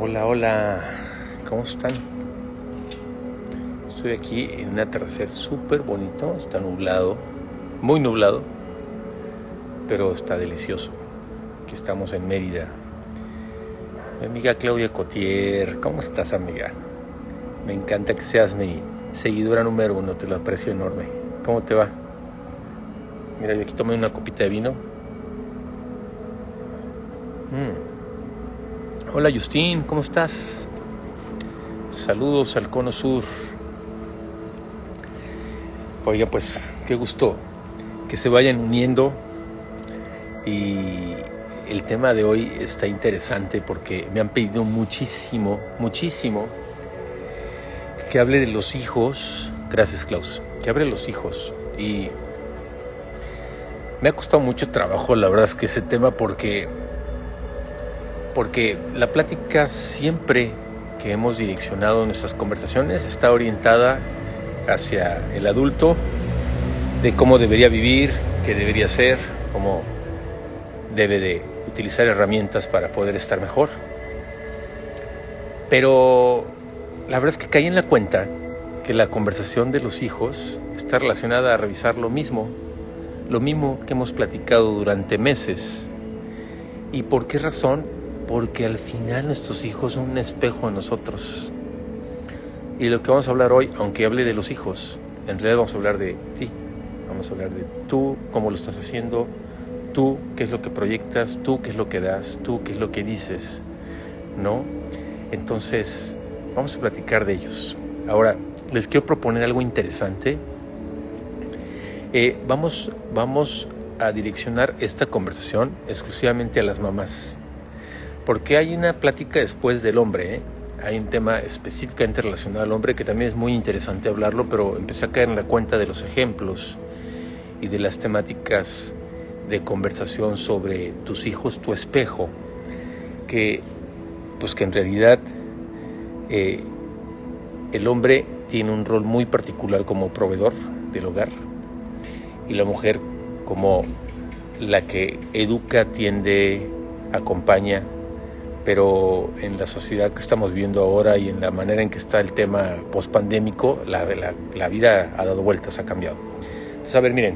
Hola, hola, ¿cómo están? Estoy aquí en un atardecer súper bonito, está nublado, muy nublado, pero está delicioso. Aquí estamos en Mérida. Mi amiga Claudia Cotier, ¿cómo estás, amiga? Me encanta que seas mi seguidora número 1, te lo aprecio enorme. ¿Cómo te va? Mira, yo aquí tomé una copita de vino. Hola, Justín, ¿cómo estás? Saludos al Cono Sur. Oiga, pues, qué gusto que se vayan uniendo. Y el tema de hoy está interesante porque me han pedido muchísimo que hable de los hijos. Gracias, Klaus. Que hable de los hijos. Y me ha costado mucho trabajo, la verdad es que ese tema, porque la plática siempre que hemos direccionado nuestras conversaciones está orientada hacia el adulto, de cómo debería vivir, qué debería ser, cómo debe de utilizar herramientas para poder estar mejor. Pero la verdad es que caí en la cuenta que la conversación de los hijos está relacionada a revisar lo mismo que hemos platicado durante meses. ¿Y por qué razón? Porque al final nuestros hijos son un espejo de nosotros. Y lo que vamos a hablar hoy, aunque hable de los hijos, en realidad vamos a hablar de ti. Vamos a hablar de tú, cómo lo estás haciendo, tú, qué es lo que proyectas, tú, qué es lo que das, tú, qué es lo que dices, ¿no? Entonces, vamos a platicar de ellos. Ahora, les quiero proponer algo interesante. Vamos a direccionar esta conversación exclusivamente a las mamás. Porque hay una plática después del hombre, Hay un tema específicamente relacionado al hombre que también es muy interesante hablarlo, pero empecé a caer en la cuenta de los ejemplos y de las temáticas de conversación sobre tus hijos, tu espejo, que en realidad el hombre tiene un rol muy particular como proveedor del hogar y la mujer como la que educa, atiende, acompaña. Pero en la sociedad que estamos viviendo ahora y en la manera en que está el tema pospandémico, la vida ha dado vueltas, ha cambiado. Entonces, a ver, miren,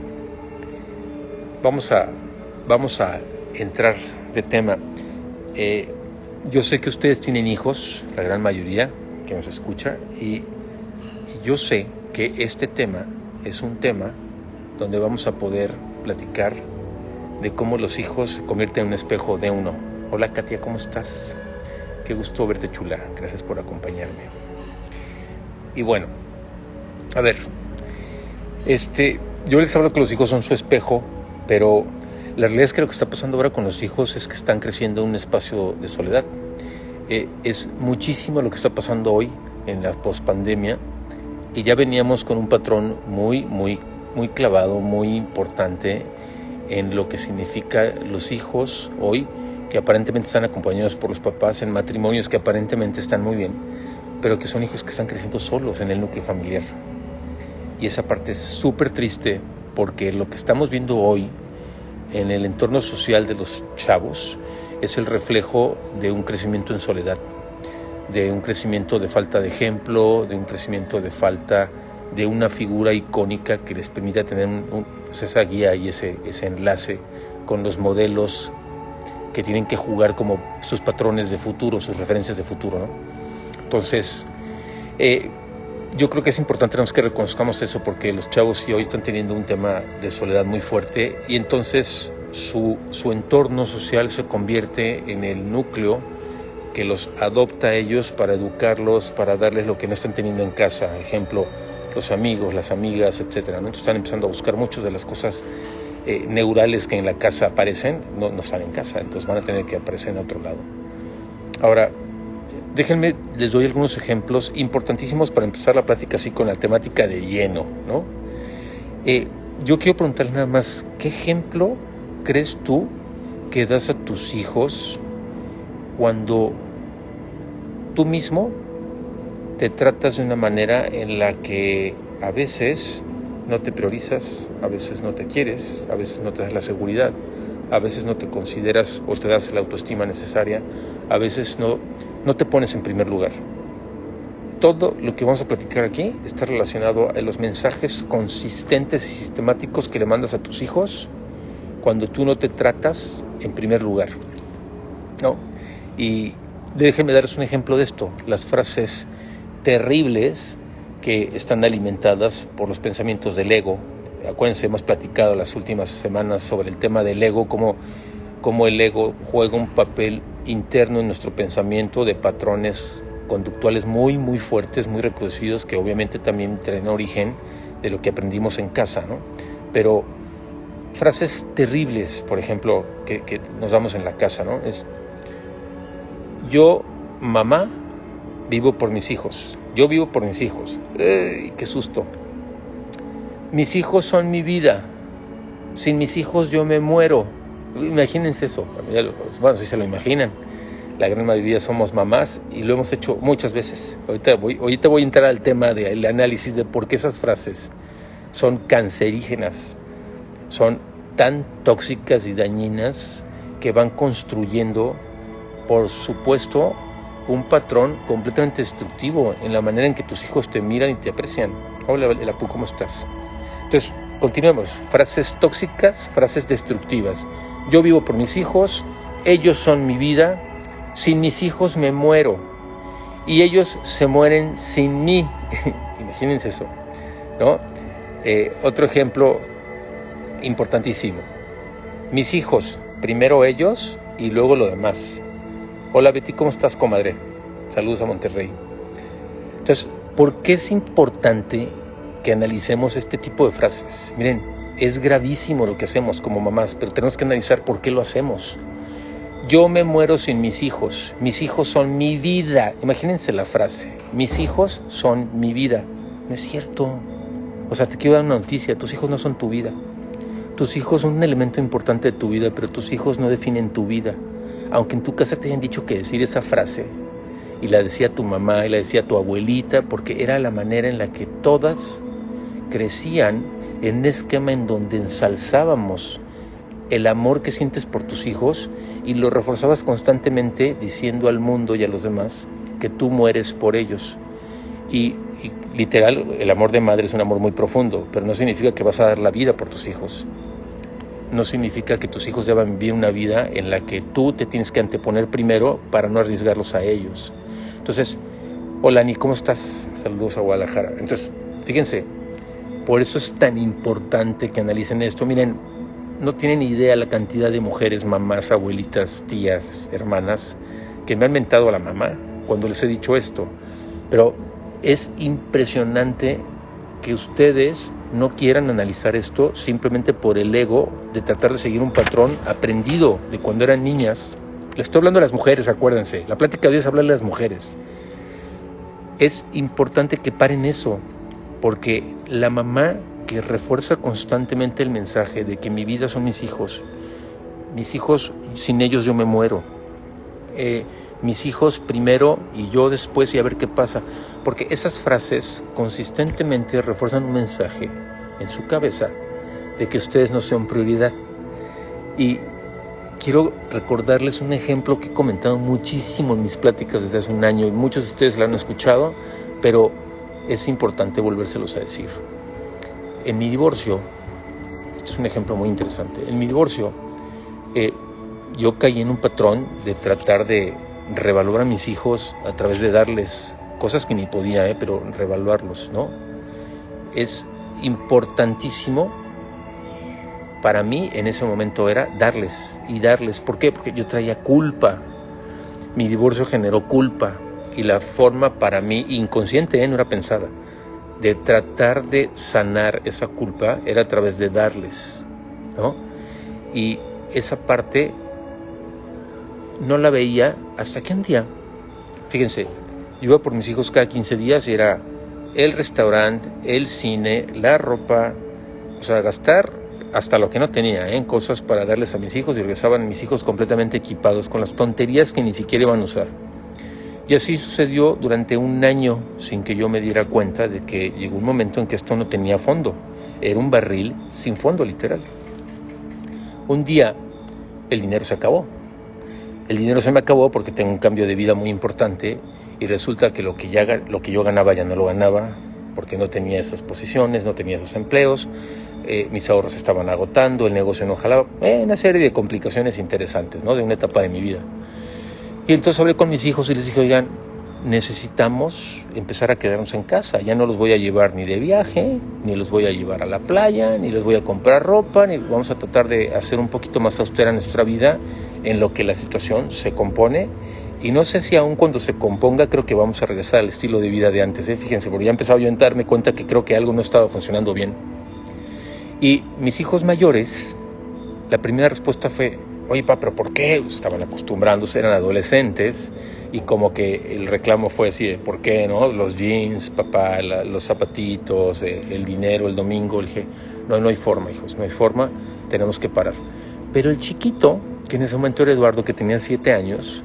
vamos a entrar de tema. Yo sé que ustedes tienen hijos, la gran mayoría que nos escucha, y yo sé que este tema es un tema donde vamos a poder platicar de cómo los hijos se convierten en un espejo de uno. Hola, Katia, ¿cómo estás? Qué gusto verte, chula. Gracias por acompañarme. Y bueno, a ver, yo les hablo que los hijos son su espejo, pero la realidad es que lo que está pasando ahora con los hijos es que están creciendo en un espacio de soledad. Es muchísimo lo que está pasando hoy en la pospandemia y ya veníamos con un patrón muy clavado, muy importante en lo que significa los hijos hoy, que aparentemente están acompañados por los papás en matrimonios que aparentemente están muy bien, pero que son hijos que están creciendo solos en el núcleo familiar. Y esa parte es súper triste porque lo que estamos viendo hoy en el entorno social de los chavos es el reflejo de un crecimiento en soledad, de un crecimiento de falta de ejemplo, de un crecimiento de falta de una figura icónica que les permita tener esa guía y ese enlace con los modelos que tienen que jugar como sus patrones de futuro, sus referencias de futuro, ¿no? Entonces, yo creo que es importante que reconozcamos eso, porque los chavos sí hoy están teniendo un tema de soledad muy fuerte y entonces su entorno social se convierte en el núcleo que los adopta a ellos para educarlos, para darles lo que no están teniendo en casa. Ejemplo, los amigos, las amigas, etcétera, ¿no? Entonces están empezando a buscar muchas de las cosas neurales que en la casa aparecen, no están en casa, entonces van a tener que aparecer en otro lado. Ahora, déjenme, les doy algunos ejemplos importantísimos para empezar la plática así con la temática de lleno, ¿no? Yo quiero preguntarle nada más, ¿qué ejemplo crees tú que das a tus hijos cuando tú mismo te tratas de una manera en la que a veces no te priorizas, a veces no te quieres, a veces no te das la seguridad, a veces no te consideras o te das la autoestima necesaria, a veces no no te pones en primer lugar. Todo lo que vamos a platicar aquí está relacionado a los mensajes consistentes y sistemáticos que le mandas a tus hijos cuando tú no te tratas en primer lugar, ¿no? Y déjenme darles un ejemplo de esto. Las frases terribles que están alimentadas por los pensamientos del ego. Acuérdense, hemos platicado las últimas semanas sobre el tema del ego, cómo el ego juega un papel interno en nuestro pensamiento de patrones conductuales muy, muy fuertes, muy reproducidos, que obviamente también traen origen de lo que aprendimos en casa, ¿no? Pero frases terribles, por ejemplo, que nos damos en la casa, ¿no? Es: yo, mamá, vivo por mis hijos. Yo vivo por mis hijos. ¡Ey, qué susto! Mis hijos son mi vida. Sin mis hijos yo me muero. Imagínense eso. Bueno, si se lo imaginan. La gran mayoría somos mamás y lo hemos hecho muchas veces. Ahorita voy a entrar al tema del análisis de por qué esas frases son cancerígenas. Son tan tóxicas y dañinas que van construyendo, por supuesto, un patrón completamente destructivo en la manera en que tus hijos te miran y te aprecian. Hola, Elapu, ¿cómo estás? Entonces, continuemos. Frases tóxicas, frases destructivas. Yo vivo por mis hijos, ellos son mi vida, sin mis hijos me muero y ellos se mueren sin mí. Imagínense eso, ¿no? Otro ejemplo importantísimo. Mis hijos, primero ellos y luego lo demás. Hola Betty, ¿cómo estás, comadre? Saludos a Monterrey. Entonces, ¿por qué es importante que analicemos este tipo de frases? Miren, es gravísimo lo que hacemos como mamás, pero tenemos que analizar por qué lo hacemos. Yo me muero sin mis hijos son mi vida. Imagínense la frase, mis hijos son mi vida. No es cierto. O sea, te quiero dar una noticia, tus hijos no son tu vida. Tus hijos son un elemento importante de tu vida, pero tus hijos no definen tu vida. Aunque en tu casa te hayan dicho que decir esa frase, y la decía tu mamá y la decía tu abuelita, porque era la manera en la que todas crecían en un esquema en donde ensalzábamos el amor que sientes por tus hijos y lo reforzabas constantemente diciendo al mundo y a los demás que tú mueres por ellos. Y literal, el amor de madre es un amor muy profundo, pero no significa que vas a dar la vida por tus hijos. No significa que tus hijos deban vivir una vida en la que tú te tienes que anteponer primero para no arriesgarlos a ellos. Entonces, hola Ani, ¿cómo estás? Saludos a Guadalajara. Entonces, fíjense, por eso es tan importante que analicen esto. Miren, no tienen idea la cantidad de mujeres, mamás, abuelitas, tías, hermanas, que me han mentado a la mamá cuando les he dicho esto. Pero es impresionante que ustedes no quieran analizar esto simplemente por el ego de tratar de seguir un patrón aprendido de cuando eran niñas. Les estoy hablando a las mujeres, acuérdense. La plática de hoy es hablarle a las mujeres. Es importante que paren eso, porque la mamá que refuerza constantemente el mensaje de que mi vida son mis hijos, sin ellos yo me muero, mis hijos primero y yo después y a ver qué pasa, porque esas frases consistentemente refuerzan un mensaje en su cabeza de que ustedes no son prioridad. Y quiero recordarles un ejemplo que he comentado muchísimo en mis pláticas desde hace un año y muchos de ustedes lo han escuchado, pero es importante volvérselos a decir. En mi divorcio, este es un ejemplo muy interesante, en mi divorcio yo caí en un patrón de tratar de reevaluar a mis hijos a través de darles cosas que ni podía, pero reevaluarlos, ¿no? Es importantísimo para mí en ese momento era darles y darles. ¿Por qué? Porque yo traía culpa. Mi divorcio generó culpa y la forma para mí, inconsciente, no era pensada, de tratar de sanar esa culpa era a través de darles, ¿no? Y esa parte no la veía hasta que un día, fíjense, yo iba por mis hijos cada 15 días y era el restaurante, el cine, la ropa, o sea, gastar hasta lo que no tenía, en cosas para darles a mis hijos, y regresaban mis hijos completamente equipados con las tonterías que ni siquiera iban a usar. Y así sucedió durante un año sin que yo me diera cuenta de que llegó un momento en que esto no tenía fondo. Era un barril sin fondo, literal. Un día el dinero se acabó El dinero se me acabó porque tengo un cambio de vida muy importante y resulta que lo que yo ganaba ya no lo ganaba porque no tenía esas posiciones, no tenía esos empleos, mis ahorros se estaban agotando, el negocio no jalaba, una serie de complicaciones interesantes, ¿no? De una etapa de mi vida. Y entonces hablé con mis hijos y les dije, oigan, necesitamos empezar a quedarnos en casa. Ya no los voy a llevar ni de viaje, ni los voy a llevar a la playa, ni les voy a comprar ropa, ni vamos a tratar de hacer un poquito más austera nuestra vida en lo que la situación se compone. Y no sé si aún cuando se componga creo que vamos a regresar al estilo de vida de antes. Fíjense, porque ya he empezado yo a darme cuenta que creo que algo no estaba funcionando bien. Y mis hijos mayores, la primera respuesta fue, oye, papá, ¿pero por qué? Estaban acostumbrándose, eran adolescentes, y como que el reclamo fue así, ¿por qué, no? Los jeans, papá, los zapatitos, el dinero, el domingo. Le dije, no hay forma, hijos, no hay forma, tenemos que parar. Pero el chiquito, que en ese momento era Eduardo, que tenía 7 años,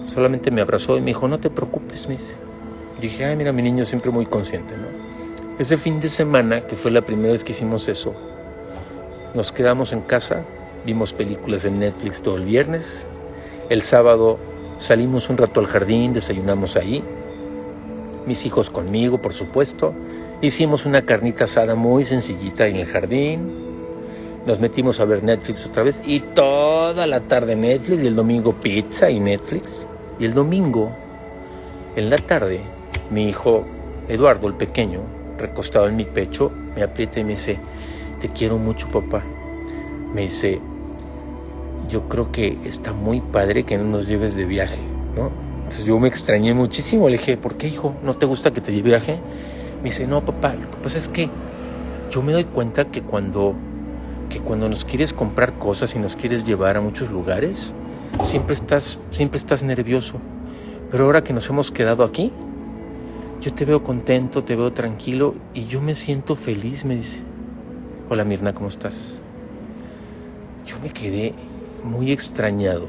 solamente me abrazó y me dijo, no te preocupes, me dice. Y dije, ay, mira, mi niño siempre muy consciente, ¿no? Ese fin de semana, que fue la primera vez que hicimos eso, nos quedamos en casa, vimos películas en Netflix todo el viernes. El sábado salimos un rato al jardín, desayunamos ahí. Mis hijos conmigo, por supuesto. Hicimos una carnita asada muy sencillita en el jardín. Nos metimos a ver Netflix otra vez y toda la tarde Netflix, y el domingo pizza y Netflix. Y el domingo, en la tarde, mi hijo Eduardo, el pequeño, recostado en mi pecho, me aprieta y me dice, te quiero mucho, papá. Me dice, yo creo que está muy padre que no nos lleves de viaje, ¿no? Entonces yo me extrañé muchísimo. Le dije, ¿por qué, hijo? ¿No te gusta que te lleve viaje? Me dice, no, papá, lo que pasa es que yo me doy cuenta que cuando nos quieres comprar cosas y nos quieres llevar a muchos lugares, siempre estás nervioso. Pero ahora que nos hemos quedado aquí, yo te veo contento, te veo tranquilo y yo me siento feliz, me dice. Hola, Mirna, ¿cómo estás? Yo me quedé muy extrañado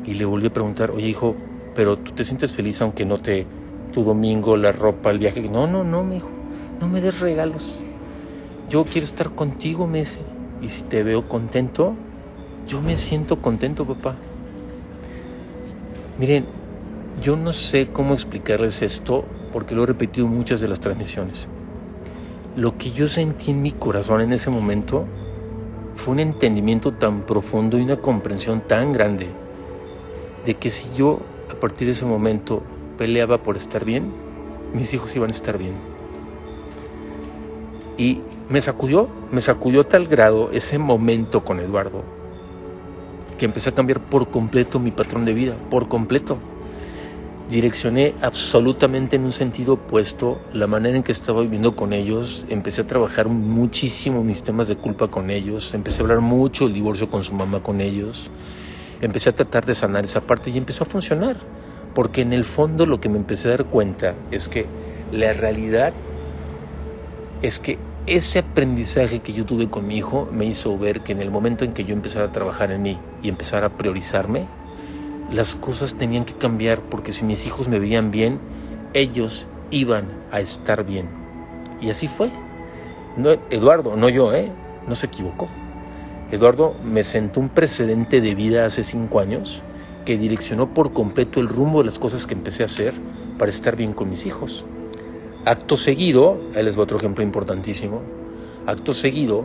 y le volví a preguntar, oye, hijo, ¿pero tú te sientes feliz aunque no tu domingo, la ropa, el viaje? No, mi hijo, no me des regalos. Yo quiero estar contigo, me dice. Y si te veo contento, yo me siento contento, papá. Miren, yo no sé cómo explicarles esto porque lo he repetido en muchas de las transmisiones. Lo que yo sentí en mi corazón en ese momento fue un entendimiento tan profundo y una comprensión tan grande de que si yo a partir de ese momento peleaba por estar bien, mis hijos iban a estar bien. Y me sacudió a tal grado ese momento con Eduardo que empecé a cambiar por completo mi patrón de vida, por completo. Direccioné absolutamente en un sentido opuesto la manera en que estaba viviendo con ellos. Empecé a trabajar muchísimo mis temas de culpa con ellos. Empecé a hablar mucho el divorcio con su mamá con ellos. Empecé a tratar de sanar esa parte y empezó a funcionar. Porque en el fondo lo que me empecé a dar cuenta es que la realidad es que ese aprendizaje que yo tuve con mi hijo me hizo ver que en el momento en que yo empezara a trabajar en mí y empezara a priorizarme, las cosas tenían que cambiar, porque si mis hijos me veían bien, ellos iban a estar bien. Y así fue. No, Eduardo, no yo, no se equivocó. Eduardo me sentó un precedente de vida hace 5 años que direccionó por completo el rumbo de las cosas que empecé a hacer para estar bien con mis hijos. Acto seguido, ahí les voy a otro ejemplo importantísimo, acto seguido,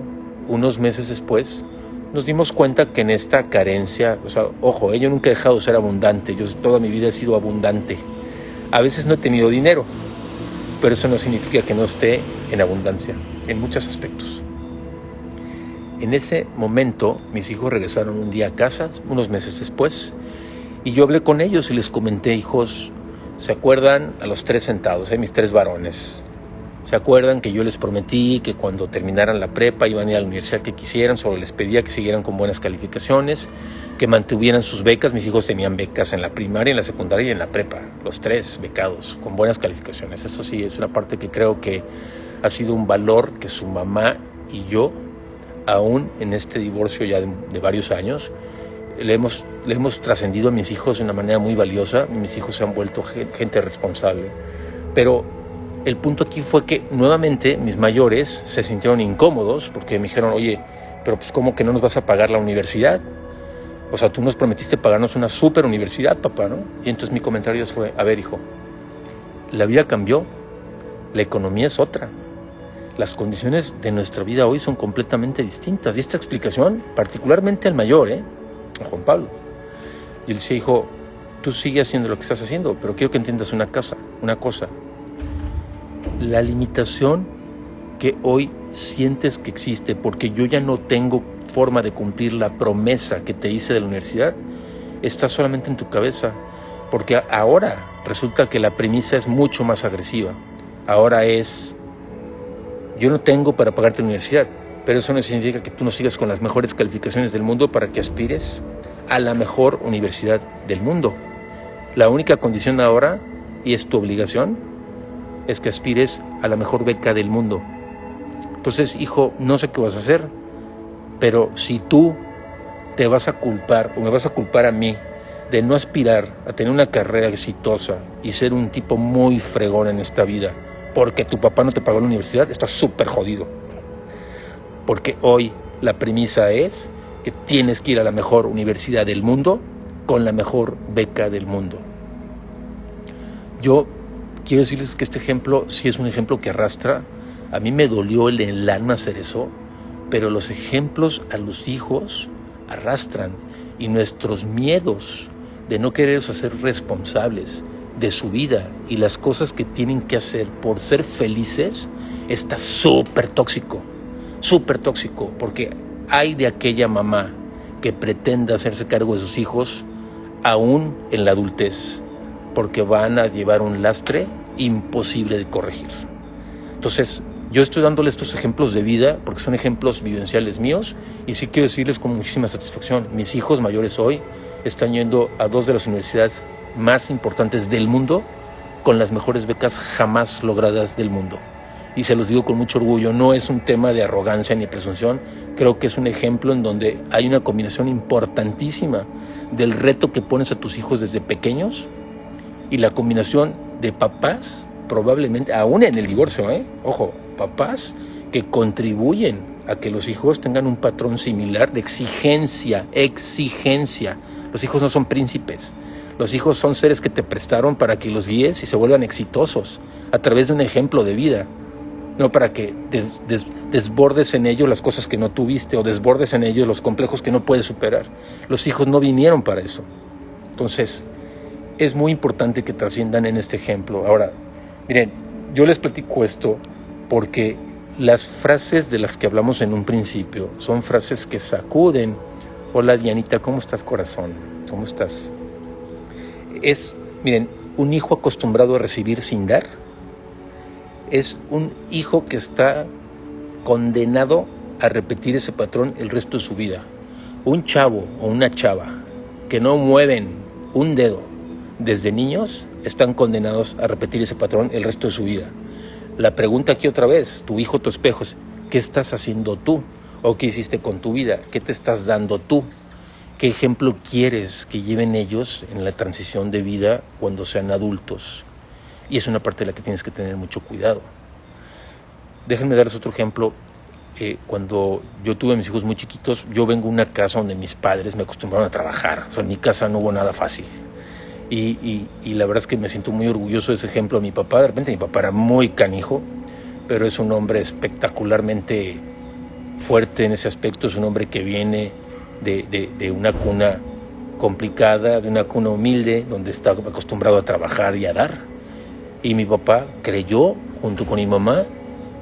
unos meses después, nos dimos cuenta que en esta carencia, o sea, ojo, yo nunca he dejado de ser abundante, yo toda mi vida he sido abundante. A veces no he tenido dinero, pero eso no significa que no esté en abundancia, en muchos aspectos. En ese momento, mis hijos regresaron un día a casa, unos meses después, y yo hablé con ellos y les comenté, hijos, ¿se acuerdan? A los 3 sentados, mis 3 varones. ¿Se acuerdan que yo les prometí que cuando terminaran la prepa iban a ir a la universidad que quisieran? Solo les pedía que siguieran con buenas calificaciones, que mantuvieran sus becas. Mis hijos tenían becas en la primaria, en la secundaria y en la prepa. Los 3 becados, con buenas calificaciones. Eso sí, es una parte que creo que ha sido un valor que su mamá y yo, aún en este divorcio ya de varios años, le hemos trascendido a mis hijos de una manera muy valiosa. Mis hijos se han vuelto gente responsable. Pero el punto aquí fue que nuevamente mis mayores se sintieron incómodos porque me dijeron, oye, pero pues ¿cómo que no nos vas a pagar la universidad? O sea, tú nos prometiste pagarnos una super universidad, papá, ¿no? Y entonces mi comentario fue, a ver, hijo, la vida cambió, la economía es otra. Las condiciones de nuestra vida hoy son completamente distintas. Y esta explicación, particularmente al mayor, a Juan Pablo. Y él decía, hijo, tú sigue haciendo lo que estás haciendo, pero quiero que entiendas una cosa. La limitación que hoy sientes que existe porque yo ya no tengo forma de cumplir la promesa que te hice de la universidad, está solamente en tu cabeza. Porque ahora resulta que la premisa es mucho más agresiva. Ahora es, yo no tengo para pagarte la universidad, pero eso no significa que tú no sigas con las mejores calificaciones del mundo para que aspires a la mejor universidad del mundo. La única condición ahora, y es tu obligación, es que aspires a la mejor beca del mundo. Entonces, hijo, no sé qué vas a hacer, pero si tú te vas a culpar o me vas a culpar a mí de no aspirar a tener una carrera exitosa y ser un tipo muy fregón en esta vida porque tu papá no te pagó la universidad, estás súper jodido. Porque hoy la premisa es que tienes que ir a la mejor universidad del mundo con la mejor beca del mundo. Yo quiero decirles que este ejemplo sí es un ejemplo que arrastra. A mí me dolió el alma hacer eso, pero los ejemplos a los hijos arrastran y nuestros miedos de no quererlos hacer responsables de su vida y las cosas que tienen que hacer por ser felices está súper tóxico, porque hay de aquella mamá que pretenda hacerse cargo de sus hijos aún en la adultez, porque van a llevar un lastre imposible de corregir. Entonces, yo estoy dándole estos ejemplos de vida porque son ejemplos vivenciales míos y sí quiero decirles con muchísima satisfacción, mis hijos mayores hoy están yendo a 2 de las universidades más importantes del mundo con las mejores becas jamás logradas del mundo. Y se los digo con mucho orgullo, no es un tema de arrogancia ni presunción, creo que es un ejemplo en donde hay una combinación importantísima del reto que pones a tus hijos desde pequeños y la combinación de papás, probablemente, aún en el divorcio, ojo, papás que contribuyen a que los hijos tengan un patrón similar de exigencia. Los hijos no son príncipes. Los hijos son seres que te prestaron para que los guíes y se vuelvan exitosos a través de un ejemplo de vida. No para que desbordes en ellos las cosas que no tuviste o desbordes en ellos los complejos que no puedes superar. Los hijos no vinieron para eso. Entonces, es muy importante que trasciendan en este ejemplo. Ahora, miren, yo les platico esto porque las frases de las que hablamos en un principio son frases que sacuden. Hola Dianita, ¿cómo estás, corazón? ¿Cómo estás? Miren, un hijo acostumbrado a recibir sin dar es un hijo que está condenado a repetir ese patrón el resto de su vida. Un chavo o una chava que no mueven un dedo desde niños están condenados a repetir ese patrón el resto de su vida. La pregunta aquí otra vez, tu hijo, tu espejo, es ¿qué estás haciendo tú? ¿O qué hiciste con tu vida? ¿Qué te estás dando tú? ¿Qué ejemplo quieres que lleven ellos en la transición de vida cuando sean adultos? Y es una parte de la que tienes que tener mucho cuidado. Déjenme darles otro ejemplo. Cuando yo tuve a mis hijos muy chiquitos, yo vengo de una casa donde mis padres me acostumbraron a trabajar. O sea, en mi casa no hubo nada fácil. Y la verdad es que me siento muy orgulloso de ese ejemplo de mi papá. De repente mi papá era muy canijo, pero es un hombre espectacularmente fuerte en ese aspecto. Es un hombre que viene de una cuna complicada, de una cuna humilde, donde está acostumbrado a trabajar y a dar. Y mi papá creyó, junto con mi mamá,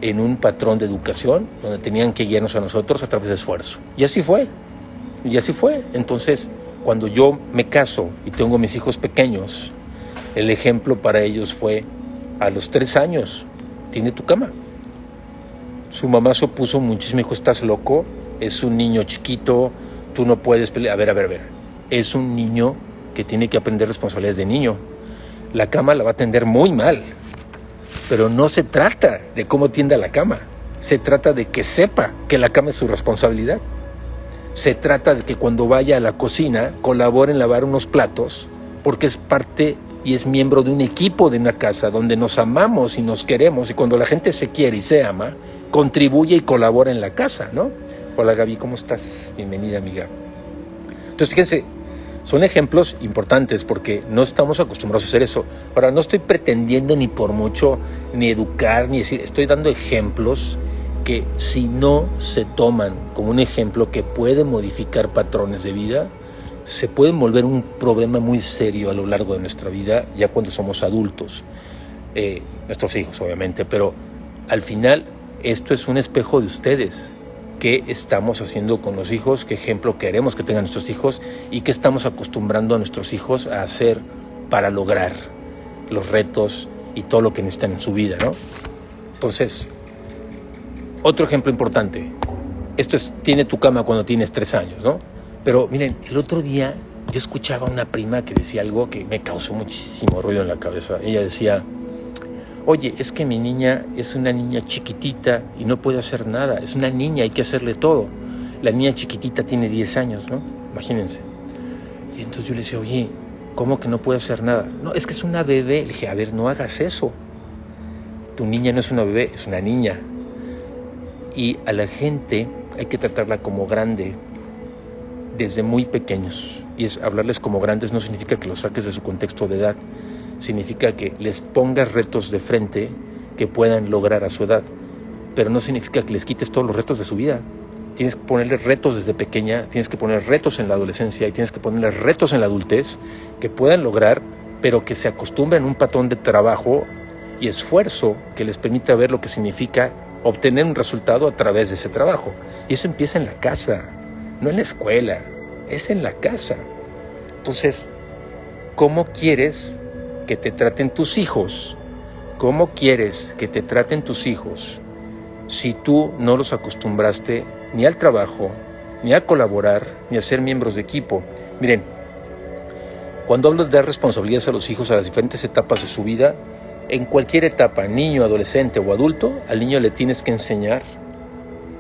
en un patrón de educación donde tenían que guiarnos a nosotros a través de esfuerzo. Y así fue. Entonces, cuando yo me caso y tengo mis hijos pequeños, el ejemplo para ellos fue, a los 3 años, tiene tu cama. Su mamá se opuso muchísimo, dijo, estás loco, es un niño chiquito, tú no puedes pelear. A ver. Es un niño que tiene que aprender responsabilidades de niño. La cama la va a tender muy mal, pero no se trata de cómo tienda la cama. Se trata de que sepa que la cama es su responsabilidad. Se trata de que cuando vaya a la cocina colabore en lavar unos platos, porque es parte y es miembro de un equipo de una casa donde nos amamos y nos queremos, y cuando la gente se quiere y se ama, contribuye y colabora en la casa, ¿no? Hola Gaby, ¿cómo estás? Bienvenida, amiga. Entonces, fíjense, son ejemplos importantes porque no estamos acostumbrados a hacer eso. Ahora, no estoy pretendiendo ni por mucho ni educar, ni decir, estoy dando ejemplos que si no se toman como un ejemplo que puede modificar patrones de vida, se pueden volver un problema muy serio a lo largo de nuestra vida, ya cuando somos adultos, nuestros hijos obviamente, pero al final esto es un espejo de ustedes. ¿Qué estamos haciendo con los hijos? ¿Qué ejemplo queremos que tengan nuestros hijos? ¿Y qué estamos acostumbrando a nuestros hijos a hacer para lograr los retos y todo lo que necesitan en su vida, ¿no? Entonces, otro ejemplo importante. Esto es, tiene tu cama cuando tienes 3 años, ¿no? Pero miren, el otro día yo escuchaba a una prima que decía algo que me causó muchísimo ruido en la cabeza. Ella decía, oye, es que mi niña es una niña chiquitita y no puede hacer nada. Es una niña, hay que hacerle todo. La niña chiquitita tiene 10 años, ¿no? Imagínense. Y entonces yo le decía, oye, ¿cómo que no puede hacer nada? No, es que es una bebé. Le dije, a ver, no hagas eso. Tu niña no es una bebé, es una niña. Y a la gente hay que tratarla como grande desde muy pequeños. Y hablarles como grandes no significa que los saques de su contexto de edad. Significa que les pongas retos de frente que puedan lograr a su edad. Pero no significa que les quites todos los retos de su vida. Tienes que ponerles retos desde pequeña, tienes que poner retos en la adolescencia y tienes que ponerles retos en la adultez que puedan lograr, pero que se acostumbren a un patrón de trabajo y esfuerzo que les permita ver lo que significa obtener un resultado a través de ese trabajo. Y eso empieza en la casa, no en la escuela, es en la casa. Entonces, ¿cómo quieres que te traten tus hijos? ¿Cómo quieres que te traten tus hijos si tú no los acostumbraste ni al trabajo, ni a colaborar, ni a ser miembros de equipo? Miren, cuando hablo de dar responsabilidades a los hijos a las diferentes etapas de su vida, en cualquier etapa, niño, adolescente o adulto, al niño le tienes que enseñar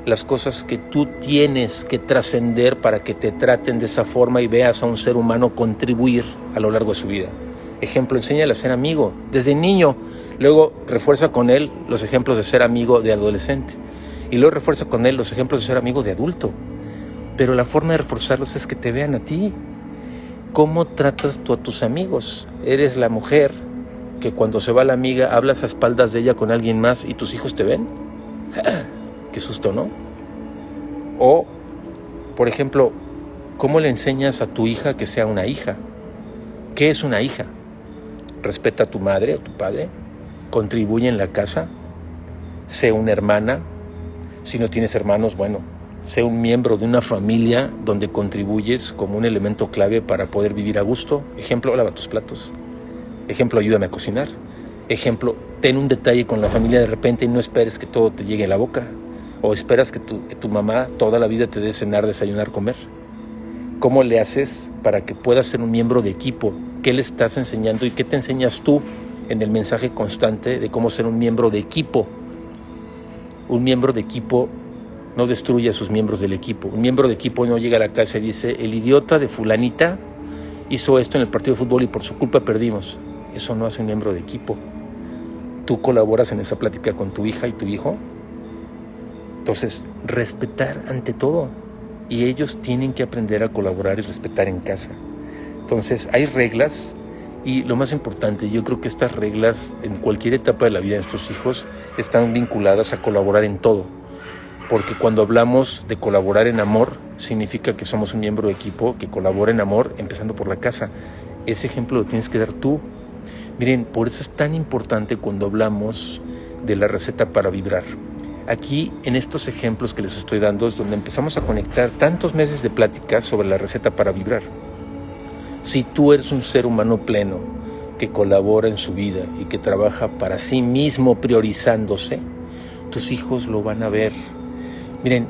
las cosas que tú tienes que trascender para que te traten de esa forma y veas a un ser humano contribuir a lo largo de su vida. Ejemplo, enséñale a ser amigo desde niño, luego refuerza con él los ejemplos de ser amigo de adolescente y luego refuerza con él los ejemplos de ser amigo de adulto. Pero la forma de reforzarlos es que te vean a ti. ¿Cómo tratas tú a tus amigos? Eres la mujer que cuando se va la amiga hablas a espaldas de ella con alguien más y tus hijos te ven. Qué susto, ¿no? O, por ejemplo, ¿cómo le enseñas a tu hija que sea una hija? ¿Qué es una hija? Respeta a tu madre o tu padre, contribuye en la casa, sé una hermana. Si no tienes hermanos, bueno, sé un miembro de una familia donde contribuyes como un elemento clave para poder vivir a gusto. Ejemplo, lava tus platos. Ejemplo, ayúdame a cocinar. Ejemplo, ten un detalle con la familia de repente y no esperes que todo te llegue a la boca. O esperas que tu mamá toda la vida te dé cenar, desayunar, comer. ¿Cómo le haces para que puedas ser un miembro de equipo? ¿Qué le estás enseñando y qué te enseñas tú en el mensaje constante de cómo ser un miembro de equipo? Un miembro de equipo no destruye a sus miembros del equipo. Un miembro de equipo no llega a la casa y dice, el idiota de fulanita hizo esto en el partido de fútbol y por su culpa perdimos. Eso no hace un miembro de equipo. ¿Tú colaboras en esa plática con tu hija y tu hijo? Entonces, respetar ante todo. Y ellos tienen que aprender a colaborar y respetar en casa. Entonces, hay reglas y lo más importante, yo creo que estas reglas en cualquier etapa de la vida de nuestros hijos están vinculadas a colaborar en todo. Porque cuando hablamos de colaborar en amor, significa que somos un miembro de equipo que colabora en amor, empezando por la casa. Ese ejemplo lo tienes que dar tú. Miren, por eso es tan importante cuando hablamos de la receta para vibrar. Aquí, en estos ejemplos que les estoy dando, es donde empezamos a conectar tantos meses de pláticas sobre la receta para vibrar. Si tú eres un ser humano pleno, que colabora en su vida y que trabaja para sí mismo priorizándose, tus hijos lo van a ver. Miren,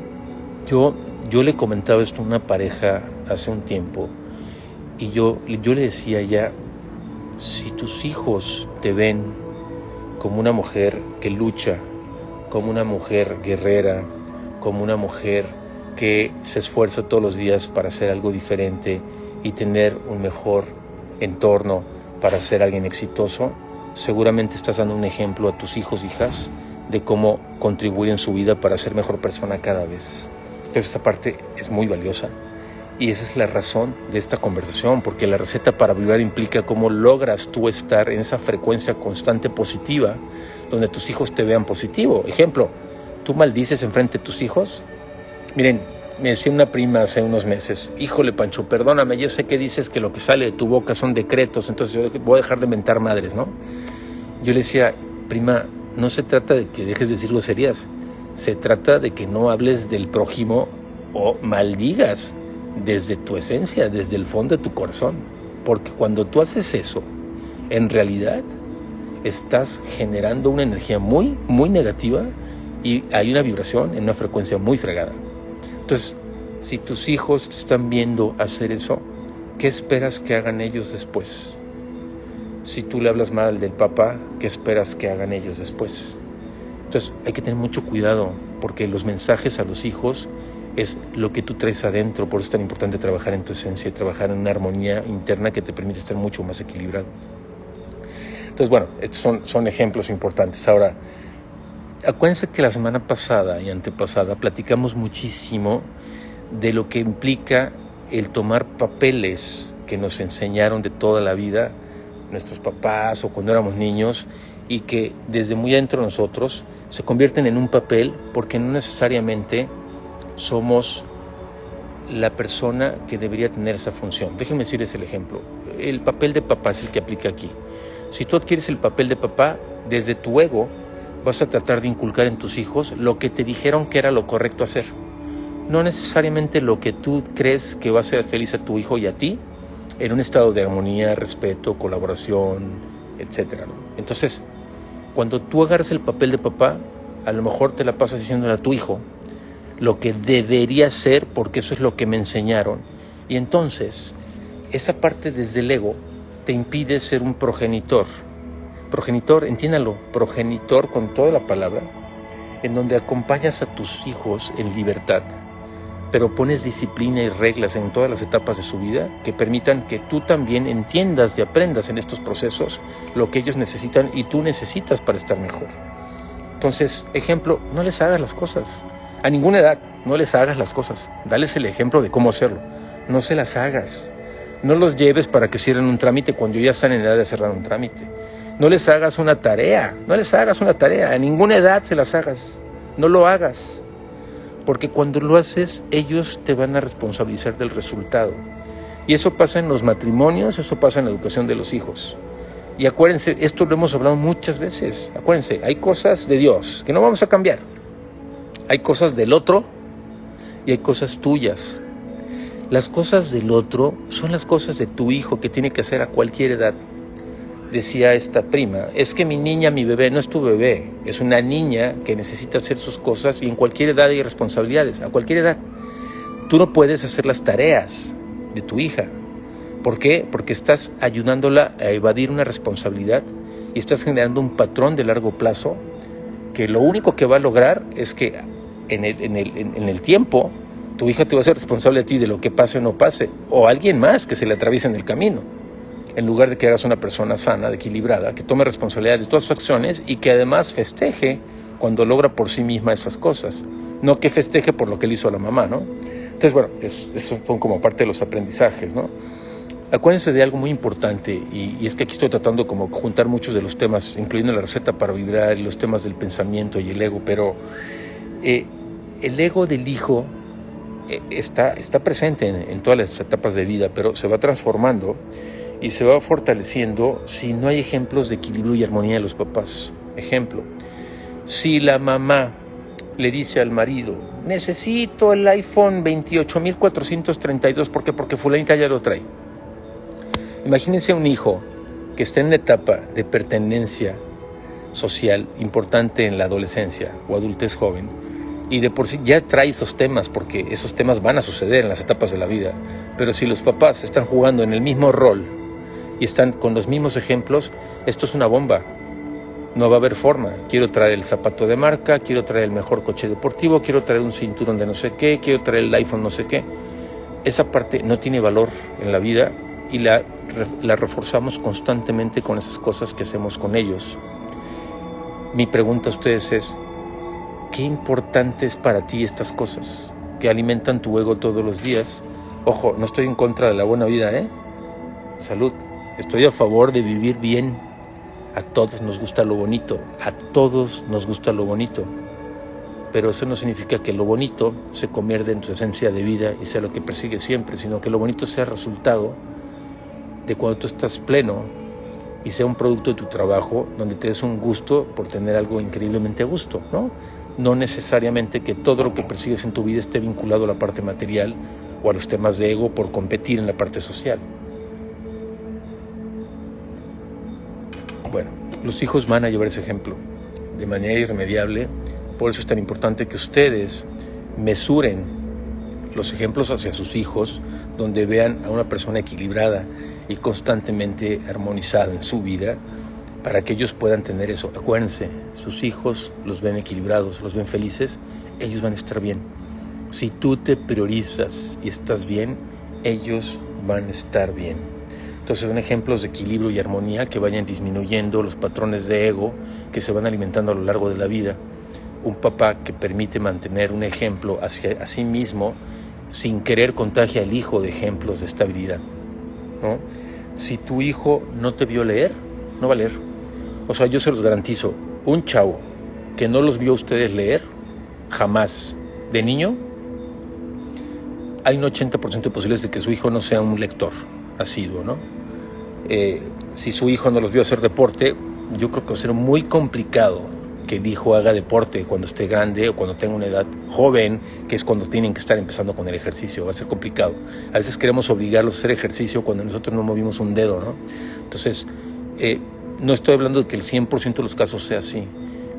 yo le comentaba esto a una pareja hace un tiempo y yo le decía ya, si tus hijos te ven como una mujer que lucha, como una mujer guerrera, como una mujer que se esfuerza todos los días para hacer algo diferente y tener un mejor entorno para ser alguien exitoso, seguramente estás dando un ejemplo a tus hijos, hijas, de cómo contribuir en su vida para ser mejor persona cada vez. Entonces esta parte es muy valiosa Y esa es la razón de esta conversación, porque la receta para vibrar implica cómo logras tú estar en esa frecuencia constante positiva, donde tus hijos te vean positivo. Ejemplo, ¿tú maldices enfrente de tus hijos? Miren, me decía una prima hace unos meses, híjole Pancho, perdóname, yo sé que dices que lo que sale de tu boca son decretos, entonces yo voy a dejar de mentar madres, ¿no? Yo le decía, prima, no se trata de que dejes de decir groserías, se trata de que no hables del prójimo o maldigas desde tu esencia, desde el fondo de tu corazón. Porque cuando tú haces eso, en realidad estás generando una energía muy, muy negativa y hay una vibración en una frecuencia muy fregada. Entonces, si tus hijos te están viendo hacer eso, ¿qué esperas que hagan ellos después? Si tú le hablas mal del papá, ¿qué esperas que hagan ellos después? Entonces, hay que tener mucho cuidado, porque los mensajes a los hijos es lo que tú traes adentro. Por eso es tan importante trabajar en tu esencia y trabajar en una armonía interna que te permite estar mucho más equilibrado. Entonces, bueno, estos son ejemplos importantes. Ahora, acuérdense que la semana pasada y antepasada platicamos muchísimo de lo que implica el tomar papeles que nos enseñaron de toda la vida nuestros papás o cuando éramos niños, y que desde muy adentro de nosotros se convierten en un papel, porque no necesariamente somos la persona que debería tener esa función. Déjenme decirles el ejemplo. El papel de papá es el que aplica aquí. Si tú adquieres el papel de papá, desde tu ego vas a tratar de inculcar en tus hijos lo que te dijeron que era lo correcto hacer. No necesariamente lo que tú crees que va a hacer feliz a tu hijo y a ti, en un estado de armonía, respeto, colaboración, etcétera, ¿no? Entonces, cuando tú agarras el papel de papá, a lo mejor te la pasas diciéndole a tu hijo lo que debería ser, porque eso es lo que me enseñaron. Y entonces, esa parte desde el ego te impide ser un progenitor. Progenitor, entiéndalo, progenitor con toda la palabra, en donde acompañas a tus hijos en libertad, pero pones disciplina y reglas en todas las etapas de su vida que permitan que tú también entiendas y aprendas en estos procesos lo que ellos necesitan y tú necesitas para estar mejor. Entonces, ejemplo, no les hagas las cosas. A ninguna edad, no les hagas las cosas. Dales el ejemplo de cómo hacerlo. No se las hagas. No los lleves para que cierren un trámite cuando ya están en edad de cerrar un trámite. No les hagas una tarea. No les hagas una tarea. A ninguna edad se las hagas. No lo hagas. Porque cuando lo haces, ellos te van a responsabilizar del resultado. Y eso pasa en los matrimonios, eso pasa en la educación de los hijos. Y acuérdense, esto lo hemos hablado muchas veces. Acuérdense, hay cosas de Dios que no vamos a cambiar. Hay cosas del otro y hay cosas tuyas. Las cosas del otro son las cosas de tu hijo que tiene que hacer a cualquier edad. Decía esta prima, es que mi niña, mi bebé, no es tu bebé, es una niña que necesita hacer sus cosas y en cualquier edad hay responsabilidades, a cualquier edad. Tú no puedes hacer las tareas de tu hija. ¿Por qué? Porque estás ayudándola a evadir una responsabilidad y estás generando un patrón de largo plazo que lo único que va a lograr es que en el tiempo tu hija te va a ser responsable a ti de lo que pase o no pase, o alguien más que se le atraviese en el camino. En lugar de que hagas una persona sana, equilibrada, que tome responsabilidad de todas sus acciones y que además festeje cuando logra por sí misma esas cosas. No que festeje por lo que le hizo a la mamá, ¿no? Entonces, bueno, eso son como parte de los aprendizajes, ¿no? Acuérdense de algo muy importante, y es que aquí estoy tratando como juntar muchos de los temas, incluyendo la receta para vibrar y los temas del pensamiento y el ego, pero el ego del hijo está presente en todas las etapas de vida, pero se va transformando y se va fortaleciendo si no hay ejemplos de equilibrio y armonía de los papás. Ejemplo, si la mamá le dice al marido, necesito el iPhone 28.432, ¿por qué? Porque fulanita ya lo trae. Imagínense un hijo que está en una etapa de pertenencia social importante en la adolescencia o adultez joven, y de por sí ya trae esos temas, porque esos temas van a suceder en las etapas de la vida. Pero si los papás están jugando en el mismo rol y están con los mismos ejemplos, esto es una bomba. No va a haber forma. Quiero traer el zapato de marca, quiero traer el mejor coche deportivo, quiero traer un cinturón de no sé qué, quiero traer el iPhone no sé qué. Esa parte no tiene valor en la vida y la reforzamos constantemente con esas cosas que hacemos con ellos. Mi pregunta a ustedes es, ¿qué importante es para ti estas cosas que alimentan tu ego todos los días Ojo, no estoy en contra de la buena vida, Salud. Estoy a favor de vivir bien. A todos nos gusta lo bonito, a todos nos gusta lo bonito. Pero eso no significa que lo bonito se convierta en tu esencia de vida y sea lo que persigues siempre, sino que lo bonito sea resultado de cuando tú estás pleno y sea un producto de tu trabajo donde te des un gusto por tener algo increíblemente a gusto, ¿no? No necesariamente que todo lo que persigues en tu vida esté vinculado a la parte material o a los temas de ego por competir en la parte social. Bueno, los hijos van a llevar ese ejemplo de manera irremediable. Por eso es tan importante que ustedes mesuren los ejemplos hacia sus hijos, donde vean a una persona equilibrada y constantemente armonizada en su vida, para que ellos puedan tener eso. Acuérdense, sus hijos los ven equilibrados, los ven felices, ellos van a estar bien. Si tú te priorizas y estás bien, ellos van a estar bien. Entonces son ejemplos de equilibrio y armonía que vayan disminuyendo los patrones de ego que se van alimentando a lo largo de la vida. Un papá que permite mantener un ejemplo hacia sí mismo, sin querer contagia al hijo de ejemplos de estabilidad, ¿no? Si tu hijo no te vio leer, no va a leer. O sea, yo se los garantizo, un chavo que no los vio a ustedes leer, jamás, de niño, hay un 80% de posibilidades de que su hijo no sea un lector asiduo, ¿no? Si su hijo no los vio hacer deporte, yo creo que va a ser muy complicado que el hijo haga deporte cuando esté grande o cuando tenga una edad joven, que es cuando tienen que estar empezando con el ejercicio. Va a ser complicado. A veces queremos obligarlos a hacer ejercicio cuando nosotros no movimos un dedo, ¿no? Entonces, no estoy hablando de que el 100% de los casos sea así,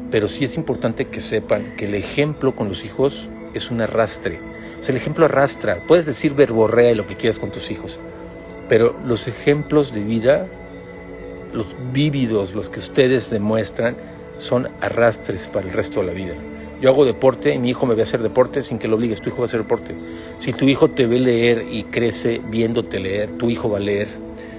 pero sí es importante que sepan que el ejemplo con los hijos es un arrastre. O sea, el ejemplo arrastra. Puedes decir verborrea y lo que quieras con tus hijos, pero los ejemplos de vida, los vívidos, los que ustedes demuestran, son arrastres para el resto de la vida. Yo hago deporte y mi hijo me ve a hacer deporte sin que lo obligues. Tu hijo va a hacer deporte. Si tu hijo te ve leer y crece viéndote leer, tu hijo va a leer.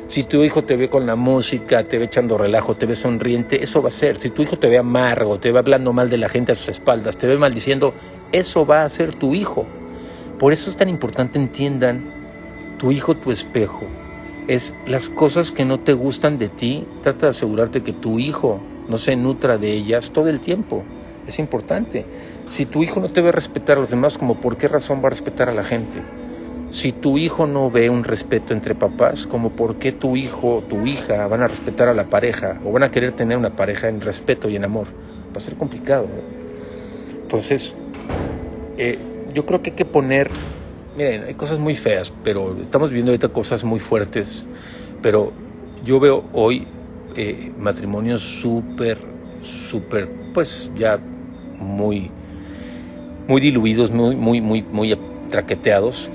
Si tu hijo te ve con la música, te ve echando relajo, te ve sonriente, eso va a ser. Si tu hijo te ve amargo, te ve hablando mal de la gente a sus espaldas, te ve maldiciendo, eso va a ser tu hijo. Por eso es tan importante, entiendan, tu hijo, tu espejo. Es las cosas que no te gustan de ti, trata de asegurarte que tu hijo no se nutra de ellas todo el tiempo. Es importante. Si tu hijo no te ve respetar a los demás, ¿como por qué razón va a respetar a la gente? Si tu hijo no ve un respeto entre papás, ¿como por qué tu hijo o tu hija van a respetar a la pareja o van a querer tener una pareja en respeto y en amor? Va a ser complicado, ¿no? Entonces, yo creo que hay que poner... Miren, hay cosas muy feas, pero estamos viviendo ahorita cosas muy fuertes, pero yo veo hoy matrimonios súper, pues ya muy diluidos, muy traqueteados,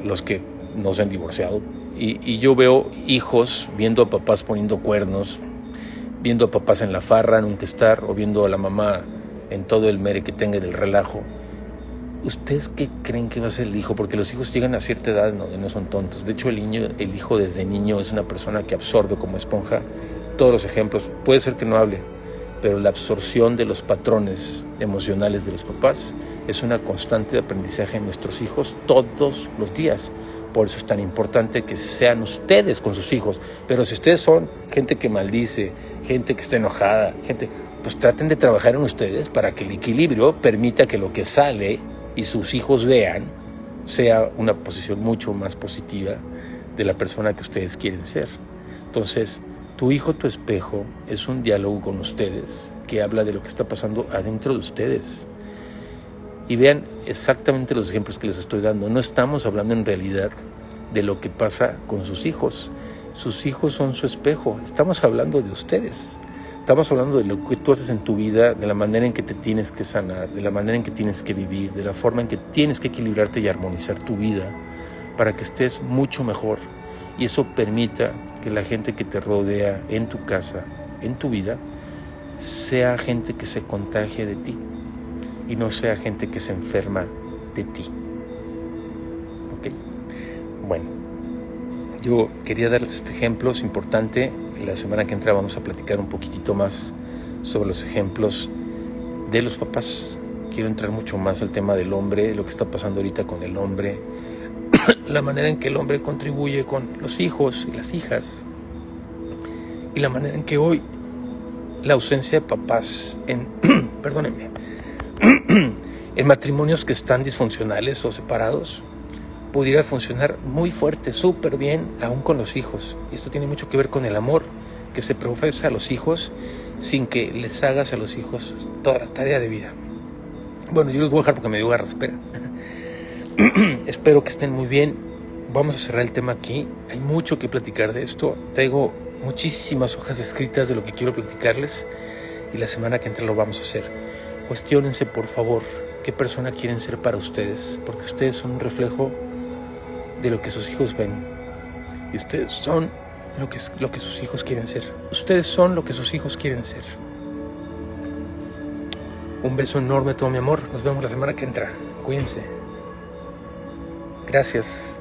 los que no se han divorciado. Y yo veo hijos viendo a papás poniendo cuernos, viendo a papás en la farra, nunca estar, o viendo a la mamá en todo el mere que tenga del relajo. ¿Ustedes qué creen que va a ser el hijo? Porque los hijos llegan a cierta edad, no son tontos. De hecho, el hijo desde niño es una persona que absorbe como esponja todos los ejemplos. Puede ser que no hable, pero la absorción de los patrones emocionales de los papás es una constante de aprendizaje en nuestros hijos todos los días. Por eso es tan importante que sean ustedes con sus hijos. Pero si ustedes son gente que maldice, gente que está enojada, pues traten de trabajar en ustedes para que el equilibrio permita que lo que sale y sus hijos vean sea una posición mucho más positiva de la persona que ustedes quieren ser. Entonces, tu hijo, tu espejo, es un diálogo con ustedes que habla de lo que está pasando adentro de ustedes. Y vean exactamente los ejemplos que les estoy dando. No estamos hablando en realidad de lo que pasa con sus hijos. Sus hijos son su espejo. Estamos hablando de ustedes. Estamos hablando de lo que tú haces en tu vida, de la manera en que te tienes que sanar, de la manera en que tienes que vivir, de la forma en que tienes que equilibrarte y armonizar tu vida para que estés mucho mejor. Y eso permita que la gente que te rodea en tu casa, en tu vida, sea gente que se contagie de ti y no sea gente que se enferma de ti. ¿Ok? Bueno, yo quería darles este ejemplo, es importante. La semana que entra vamos a platicar un poquitito más sobre los ejemplos de los papás. Quiero entrar mucho más al tema del hombre, lo que está pasando ahorita con el hombre, la manera en que el hombre contribuye con los hijos y las hijas, y la manera en que hoy la ausencia de papás en, perdónenme, en matrimonios que están disfuncionales o separados, pudiera funcionar muy fuerte, súper bien, aún con los hijos. Y esto tiene mucho que ver con el amor que se profesa a los hijos sin que les hagas a los hijos toda la tarea de vida. Bueno, yo los voy a dejar porque me dio garraspera. Espero que estén muy bien. Vamos a cerrar el tema aquí. Hay mucho que platicar de esto. Tengo muchísimas hojas escritas de lo que quiero platicarles y la semana que entra lo vamos a hacer. Cuestiónense, por favor, qué persona quieren ser para ustedes, porque ustedes son un reflejo de lo que sus hijos ven y ustedes son lo que sus hijos quieren ser. Ustedes son lo que sus hijos quieren ser. Un beso enorme, todo mi amor. Nos vemos la semana que entra. Cuídense. Gracias.